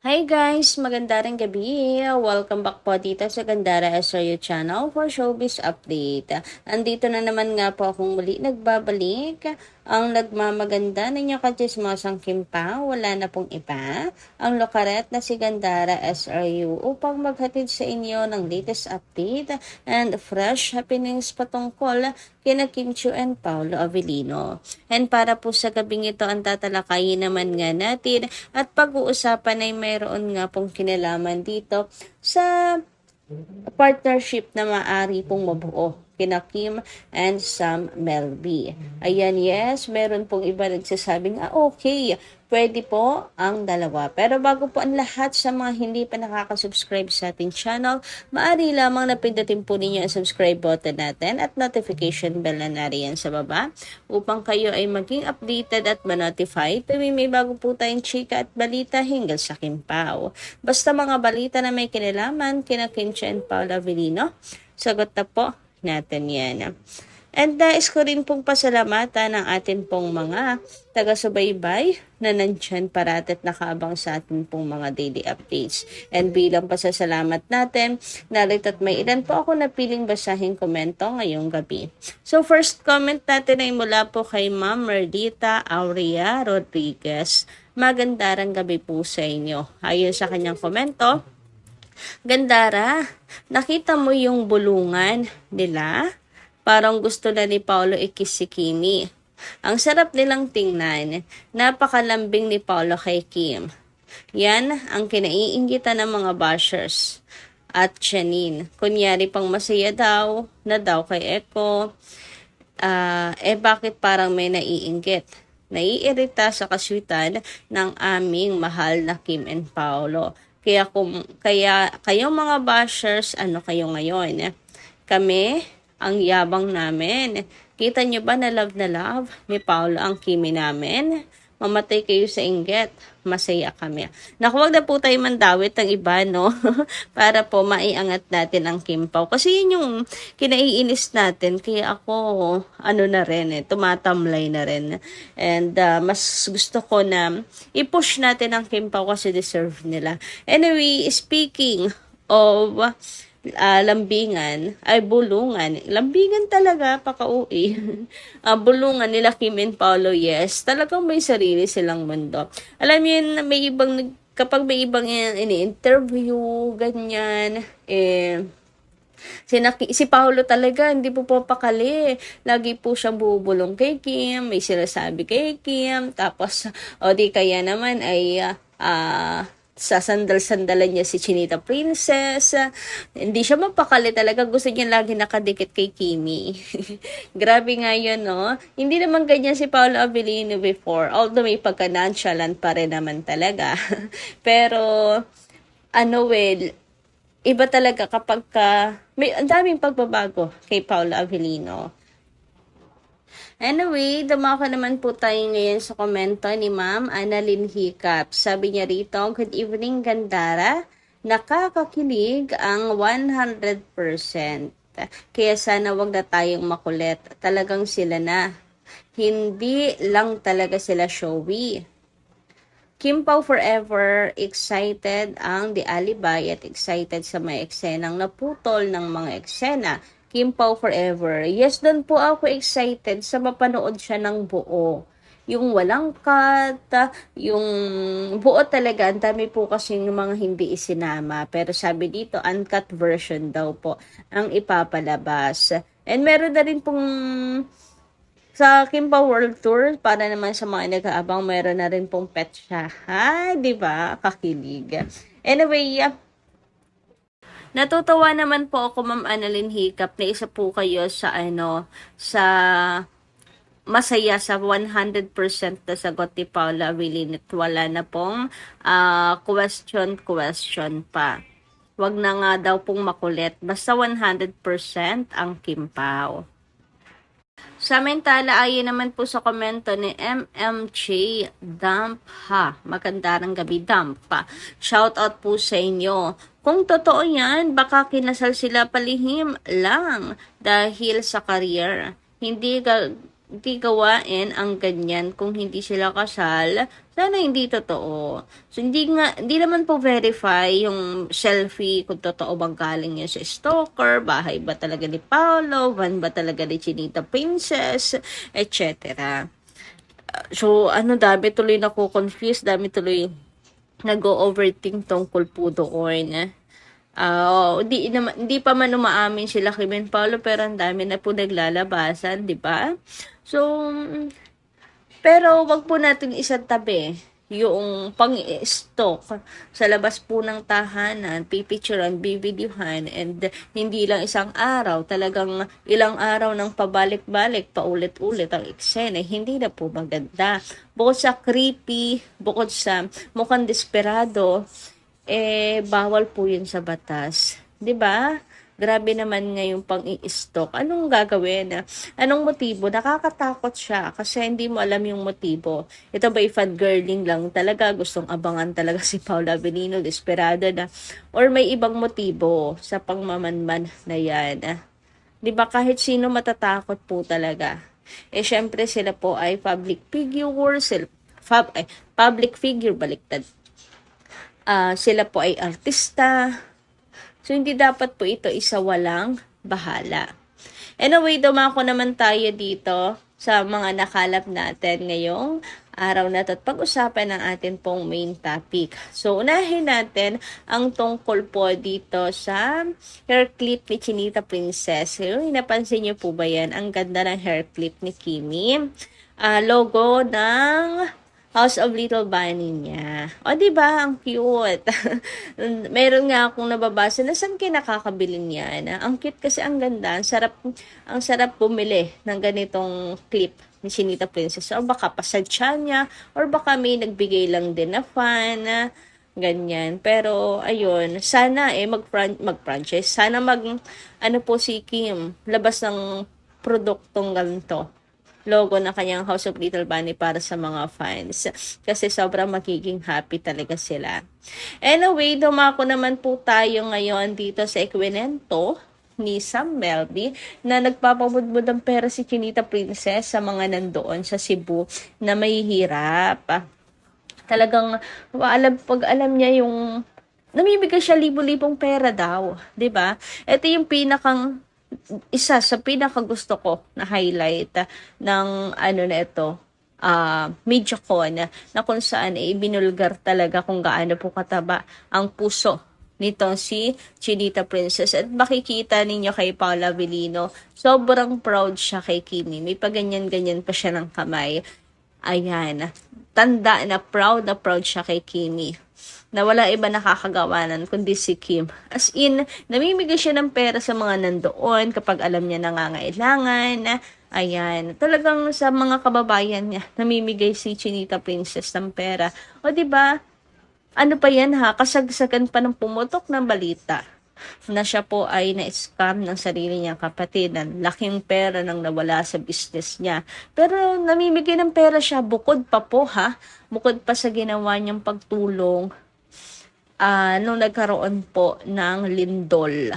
Hi guys! Maganda ring gabi! Welcome back po dito sa Gandara SRU channel for showbiz update. Andito na naman nga po akong muli nagbabalik. Ang nagmamaganda na niya kachismosang Kimpa, wala na pong iba. Ang lokaret na si Gandara SRU upang maghatid sa inyo ng latest update and fresh happenings patungkol kina Kim Chiu and Paolo Avellino. And para po sa gabing ito ang tatalakayin naman nga natin at pag-uusapan ay mayroon nga pong kinalaman dito sa partnership na maaari pong mabuo kina Kim and Sam Melby. Ayan, yes, meron pong iba nagsasabing, okay, pwede po ang dalawa. Pero bago po ang lahat sa mga hindi pa nakaka-subscribe sa ating channel, maaari lamang na pindutin po ninyo ang subscribe button natin at notification bell na nariyan sa baba upang kayo ay maging updated at ma-notify tuwing may bago po tayong chika at balita hinggil sa Kim Pao. Basta mga balita na may kinalaman kina Kim Chiu and Paolo Avellino, sagot na po natin yan. And nais ko rin pong pasalamatan ng atin pong mga taga-subaybay na nandyan parati at nakaabang sa atin pong mga daily updates. And bilang pasasalamat natin, narito't may ilan po ako napiling basahin komento ngayong gabi. So first comment natin ay mula po kay Ma'am Merdita Aurea Rodriguez. Magandarang gabi po sa inyo. Ayon sa kanyang komento, Gandara, nakita mo yung bulungan nila? Parang gusto na ni Paolo i-kiss si Kimi. Ang sarap nilang tingnan. Napakalambing ni Paolo kay Kim. Yan ang kinaiingitan ng mga bashers. At Janine, kunyari pang masaya daw, na daw kay Eko. Bakit parang may naiinggit? Naiirita sa kaswitan ng aming mahal na Kim and Paolo. Kaya kayong mga bashers, ano kayo ngayon? Kami, ang yabang namin. Kita nyo ba na love ni Paolo ang Kimi namin? Mamatay kayo sa inggit. Masaya kami. Naku, wag na po tayo mandawit ng iba, no? Para po maiangat natin ang Kim Pao. Kasi yun yung kinaiinis natin. Kaya ako, na rin tumatamlay na rin. And mas gusto ko na i-push natin ang Kim Pao kasi deserve nila. Anyway, speaking of lambingan, ay bulungan. Lambingan talaga, paka-uwi. Bulungan nila Kim and Paolo, yes. Talagang may sarili silang mundo. Alam mo yun, kapag may ibang ini-interview, ganyan, si Paolo talaga, hindi po pakali. Lagi po siyang bubulong kay Kim, may sinasabi kay Kim, tapos, di kaya naman ay, sasandal-sandalan niya si Chinita Princess. Hindi siya mapakali talaga. Gusto niya lagi nakadikit kay Kimi. Grabe nga yun, no? Hindi naman ganyan si Paolo Avellino before. Although may pagka-nonchalant pa rin naman talaga. Pero, iba talaga kapag may ang daming pagbabago kay Paolo Avellino. Anyway, dumako naman po tayo ngayon sa komento ni Ma'am Annalyn Hiccup. Sabi niya rito, good evening Gandara, nakakakilig ang 100%. Kaya sana wag na tayong makulit. Talagang sila na. Hindi lang talaga sila showy. Kim Pao forever, excited ang The Alibay at excited sa mga eksenang naputol ng mga eksena. Kim Pao forever. Yes, doon po ako excited sa mapanood siya ng buo. Yung walang cut, yung buo talaga. Ang dami po kasi yung mga hindi isinama. Pero sabi dito, uncut version daw po ang ipapalabas. And meron na rin pong sa Kim Pao World Tour, para naman sa mga nag-aabang, meron na rin pong pet siya. Ha? Diba? Kakilig. Anyway, natutuwa naman po ako, Ma'am Annalyn Hiccup, na isa po kayo sa sa masaya sa 100% na sagot ni Paolo Avellino. Wala na pong question pa. Wag na nga daw pong makulit. Basta 100% ang Kim Pao. Samantala, ayon naman po sa komento ni MMJ Dump ha. Magandang gabi, Dump pa. Shout out po sa inyo. Kung totoo yan, baka kinasal sila palihim lang dahil sa career. hindi gawain ang ganyan kung hindi sila kasal. Sana hindi totoo. So, hindi naman po verify yung selfie kung totoo bang galing yun sa stalker, bahay ba talaga ni Paolo, van ba talaga ni Chinita Princess, etc. So, dami tuloy confused, dami tuloy nag-overthink tungkol po doon. Hindi pa man umaamin sila kay Ben Paulo, pero ang dami na po naglalabasan, di ba? So, pero wag po natin isatabi yung pang-stalk sa labas po ng tahanan, pipicturean, bivideohan, and hindi lang isang araw, talagang ilang araw ng pabalik-balik, paulit-ulit ang eksena, hindi na po maganda. Bukod sa creepy, bukod sa mukhang desperado, bawal po yun sa batas. 'Di ba? Grabe naman ngayong pang-i-stalk. Anong gagawin? Anong motibo? Nakakatakot siya kasi hindi mo alam yung motibo. Ito ba fangirling lang talaga? Gustong abangan talaga si Paula Avellino, desperado na? Or may ibang motibo sa pangmamanman na yan? 'Di ba kahit sino matatakot po talaga? Syempre sila po ay public figure, public figure, baliktad. Sila po ay artista. So, hindi dapat po ito isawalang bahala. Anyway, dumako naman tayo dito sa mga nakalap natin ngayong araw na ito at pag-usapan ng atin pong main topic. So, unahin natin ang tungkol po dito sa hair clip ni Chinita Princess. So, napansin niyo po ba yan? Ang ganda ng hair clip ni Kimi. Logo ng House of Little Bunny niya. O, diba? Ang cute. Meron nga akong nababasa na saan kinakakabili niyan. Ang cute kasi, ang ganda. Ang sarap bumili ng ganitong clip ni Chinita Princess. O baka pasadya niya, or baka may nagbigay lang din na fan, ganyan. Pero, ayun, sana mag-franchise. Sana ano po si Kim, labas ng produktong ganito, logo ng kanyang House of Little Bunny para sa mga fans. Kasi sobrang magiging happy talaga sila. Anyway, dumako naman po tayo ngayon dito sa Equinento ni Sam Melby na nagpapabudbud ng pera si Chinita Princess sa mga nandoon sa Cebu na mahihirap. Talagang pag alam niya yung namimigay siya libo-libong pera daw, 'di ba? Ito yung isa sa pinakagusto ko na highlight ng na ito, MediaCon, na kung saan ibinulgar talaga kung gaano po kataba ang puso nitong si Chinita Princess. At makikita ninyo kay Paula Avellino, sobrang proud siya kay Kimi. May paganyan-ganyan pa siya ng kamay. Ayan, tanda na proud siya kay Kimi, na wala iba nakakagawanan kundi si Kim. As in, namimigay siya ng pera sa mga nandoon kapag alam niya nangangailangan. Ayan, talagang sa mga kababayan niya, namimigay si Chinita Princess ng pera. O, di ba? Ano pa yan ha? Kasagsagan pa ng pumutok ng balita na siya po ay na-scam ng sarili niyang kapatid, ng laking pera nang nawala sa business niya. Pero namimigay ng pera siya, bukod pa po ha, bukod pa sa ginawa niyang pagtulong nung nagkaroon po ng lindol.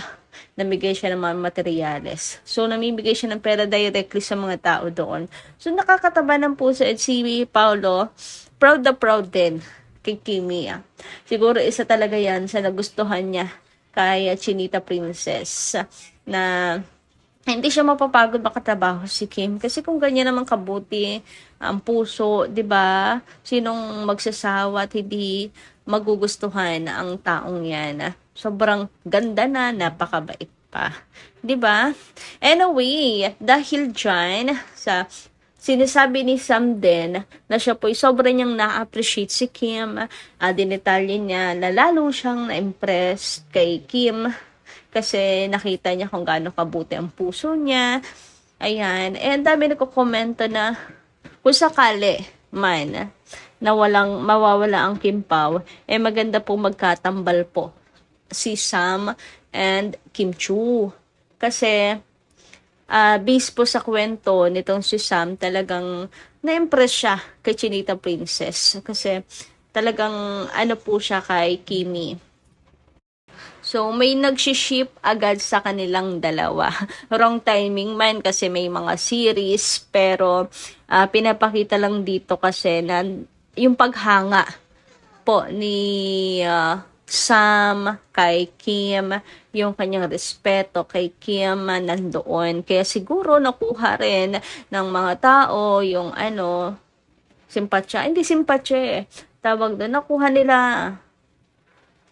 Namigay siya ng mga materyales. So, namimigay siya ng pera directly sa mga tao doon. So, nakakataba ng puso at si Paolo, proud na proud din kay Kimi. Siguro isa talaga yan sa nagustuhan niya kay Chinita Princess, na hindi siya mapapagod makatrabaho si Kim. Kasi kung ganyan naman kabuti ang puso, 'di ba? Sinong magsasawa at hindi magugustuhan ang taong 'yan? Sobrang ganda na, napakabait pa. 'Di ba? Anyway, dahil diyan sa sinasabi ni Sam din na siya po'y sobrang niyang na-appreciate si Kim. Dinetalye niya na lalo siyang na-impress kay Kim kasi nakita niya kung gaano kabuti ang puso niya. Ayan. And dami nagko-komento na kung sakali man na mawawala ang Kim Pao, maganda po magkatambal po si Sam and Kim Chu. Kasi based po sa kwento nitong si Sam, talagang na-impress siya kay Chinita Princess. Kasi talagang po siya kay Kimi. So, may nag-ship agad sa kanilang dalawa. Wrong timing man kasi may mga series, pero pinapakita lang dito kasi na yung paghanga po ni Sam kay Kim, yung kanyang respeto kay Kim nandoon. Kaya siguro nakuha rin ng mga tao yung simpatya. Hindi simpatya eh. Tawag doon, nakuha nila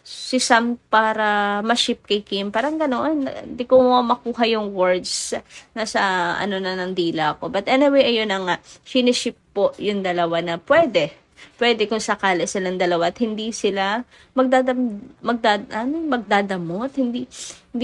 si Sam para ma-ship kay Kim. Parang ganoon. Hindi ko makuha yung words nasa na ng dila ko. But anyway, ayun na nga. Siniship po yung dalawa na pwede. Pwede kung sakali silang dalawa at hindi sila magdadamot, hindi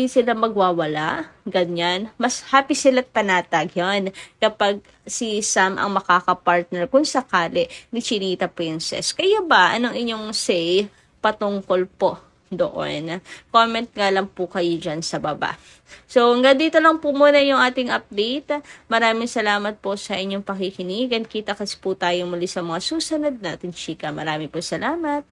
sila magwawala, ganyan. Mas happy sila at panatag yon kapag si Sam ang makakapartner kung sakali ni Chinita Princess. Kaya ba, anong inyong say patungkol po doon? Comment nga lang po kayo dyan sa baba. So, hanggang dito lang po muna yung ating update. Maraming salamat po sa inyong pakikinig. And kita kasi po tayo muli sa mga susunod natin chika. Maraming po salamat.